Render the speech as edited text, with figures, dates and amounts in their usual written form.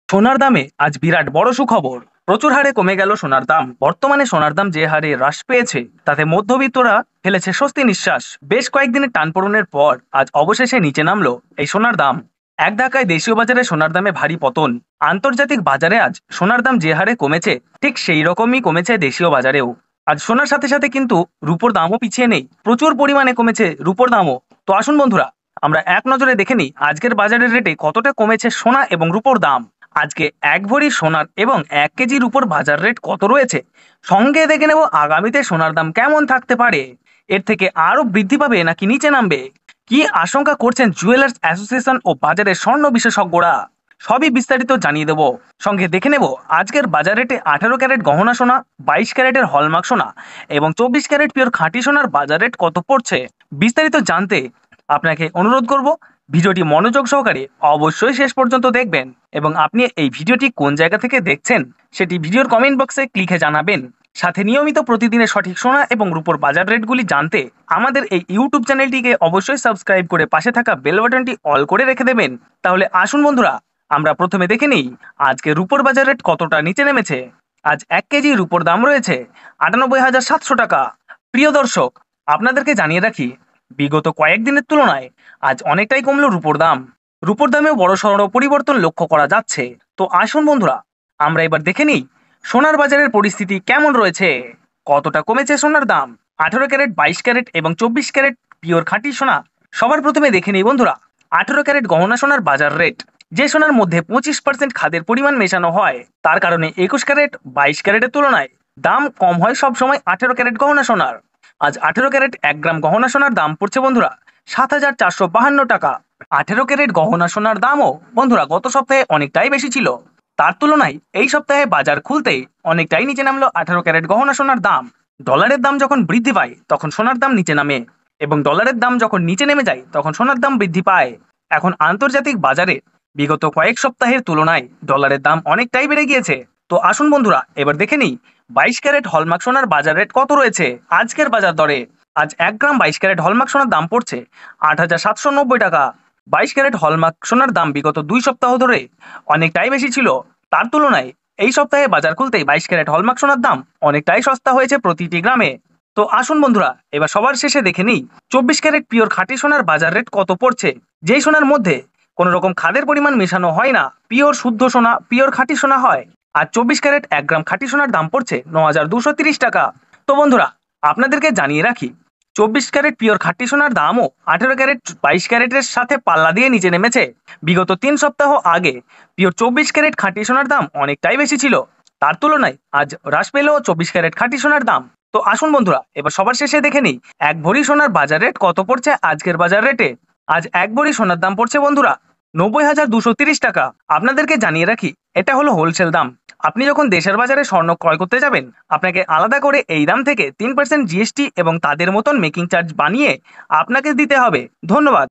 সোনার দামে আজ বিরাট বড় সুখবর। প্রচুর হারে কমে গেল সোনার দাম। বর্তমানে সোনার দাম যে হারে হ্রাস পেয়েছে তাতে মধ্যবিত্তরা ফেলেছে স্বস্তি নিঃশ্বাস। বেশ কয়েকদিনের টানপোড়েনের পর আজ অবশেষে নিচে নামলো এই সোনার দাম। এক ধাক্কায় দেশীয় বাজারে সোনার দামে ভারী পতন। আন্তর্জাতিক বাজারে আজ সোনার দাম যে হারে কমেছে ঠিক সেই রকমই কমেছে দেশীয় বাজারেও। আজ সোনার সাথে সাথে কিন্তু রূপোর দামও পিছিয়ে নেই, প্রচুর পরিমাণে কমেছে রূপোর দামও। তো আসুন বন্ধুরা, আমরা এক নজরে দেখে নিই আজকের বাজারের রেটে কতটা কমেছে সোনা এবং রূপোর দাম। আজকে এক ভরি সোনার এবং 1 কেজির উপর বাজার রেট কত রয়েছে, সঙ্গে দেখে নেব আগামীতে সোনার দাম কেমন থাকতে পারে। এর থেকে আরো বৃদ্ধি পাবে নাকি নিচে নামবে, কি আশঙ্কা করছেন জুয়েলার্স অ্যাসোসিয়েশন ও বাজারের স্বর্ণ বিশেষজ্ঞরা, সবই বিস্তারিত জানিয়ে দেব। সঙ্গে দেখে নেব আজকের বাজার রেটে 18 ক্যারেট গহনা সোনা, 22 ক্যারেটের হলমার্ক সোনা এবং 24 ক্যারেট পিওর খাঁটি সোনার বাজার রেট কত পড়ছে। বিস্তারিত জানতে আপনাকে অনুরোধ করব ভিডিওটি মনোযোগ সহকারে অবশ্যই শেষ পর্যন্ত দেখবেন, এবং আপনি এই ভিডিওটি কোন জায়গা থেকে দেখছেন সেটি ভিডিওর কমেন্ট বক্সে লিখে জানাবেন। সাথে নিয়মিত প্রতিদিনের সঠিক সোনা এবং রূপোর বাজার রেটগুলি জানতে আমাদের এই ইউটিউব চ্যানেলটিকে অবশ্যই সাবস্ক্রাইব করে পাশে থাকা বেল বাটনটি অল করে রেখে দেবেন। তাহলে আসুন বন্ধুরা, আমরা প্রথমে দেখে নিই আজকে রূপোর বাজার রেট কতটা নিচে নেমেছে। আজ 1 কেজি রূপোর দাম রয়েছে 98,700 টাকা। প্রিয় দর্শক, আপনাদেরকে জানিয়ে রাখি, বিগত কয়েকদিনের তুলনায় আজ অনেকটাই কমলো রূপোর দাম। রূপোর দামেও বড়সড় পরিবর্তন লক্ষ্য করা যাচ্ছে। তো আসুন বন্ধুরা, আমরা এবার দেখে নিই সোনার বাজারের পরিস্থিতি কেমন রয়েছে, কতটা কমেছে সোনার দাম। 18 ক্যারেট, 22 ক্যারেট এবং 24 ক্যারেট পিওর খাঁটি সোনা। সবার প্রথমে দেখে নিই বন্ধুরা 18 ক্যারেট গহনা সোনার বাজার রেট। যে সোনার মধ্যে 25% খাদের পরিমাণ মেশানো হয়, তার কারণে 21 ক্যারেট, 22 ক্যারেটের তুলনায় দাম কম হয় সবসময় 18 ক্যারেট গহনা সোনার। আজ 18 ক্যারেট 1 গ্রাম গহনা সোনার দাম পড়ছে বন্ধুরা 7,452 টাকা। 18 ক্যারেট গহনা সোনার দামও বন্ধুরা গত সপ্তাহে অনেকটাই বেশি ছিল, তার তুলনায় এই সপ্তাহে বাজার খুলতেই অনেকটাই নিচে নামলো 18 ক্যারেট গহনা সোনার দাম। ডলারের দাম যখন বৃদ্ধি পায় তখন সোনার দাম নিচে নামে, এবং ডলারের দাম যখন নিচে নেমে যায় তখন সোনার দাম বৃদ্ধি পায়। এখন আন্তর্জাতিক বাজারে বিগত কয়েক সপ্তাহের তুলনায় ডলারের দাম অনেকটাই বেড়ে গিয়েছে। তো আসুন বন্ধুরা, এবার দেখে নিই 22 ক্যারেট হলমার্ক সোনার বাজার রেট কত রয়েছে আজকের বাজার দরে। আজ 1 গ্রাম 22 ক্যারেট হলমার্ক সোনার দাম পড়ছে 8,790 টাকা। 22 ক্যারেট হলমার্ক সোনার দাম বিগত 2 সপ্তাহ ধরে অনেকটাই বেশি ছিল, তার তুলনায় এই সপ্তাহে বাজার খুলতেই 22 ক্যারেট হলমার্ক সোনার দাম অনেকটাই সস্তা হয়েছে প্রতিটি গ্রামে। তো আসুন বন্ধুরা, এবার সবার শেষে দেখে নিই 24 ক্যারেট পিওর খাঁটি সোনার বাজার রেট কত পড়ছে। যেই সোনার মধ্যে কোনো রকম খাদের পরিমাণ মেশানো হয় না, পিওর শুদ্ধ সোনা, পিওর খাঁটি সোনা হয়। আর 24 ক্যারেট 1 গ্রাম খাঁটি সোনার দাম পড়ছে 9,230 টাকা। তো বন্ধুরা, আপনাদেরকে জানিয়ে রাখি 24 ক্যারেট পিওর খাঁটি সোনার দামও 18 ক্যারেট 22 ক্যারেটের সাথে পাল্লা দিয়ে নিচে নেমেছে। বিগত 3 সপ্তাহ আগে পিওর 24 ক্যারেট খাঁটি সোনার দাম অনেকটাই বেশি ছিল, তার তুলনায় আজ হ্রাস পেল 24 ক্যারেট খাঁটি সোনার দাম। তো আসুন বন্ধুরা, এবার সবার শেষে দেখে নিই 1 ভরি সোনার বাজার রেট কত পড়ছে আজকের বাজার রেটে। আজ 1 ভরি সোনার দাম পড়ছে বন্ধুরা 90,230 টাকা। আপনাদেরকে জানিয়ে রাখি, এটা হলো হোলসেল দাম। আপনি যখন দেশের বাজারে স্বর্ণ ক্রয় করতে যাবেন, আপনাকে আলাদা করে এই দাম থেকে 3% জিএসটি এবং তাদের মতন মেকিং চার্জ বানিয়ে আপনাকে দিতে হবে। ধন্যবাদ।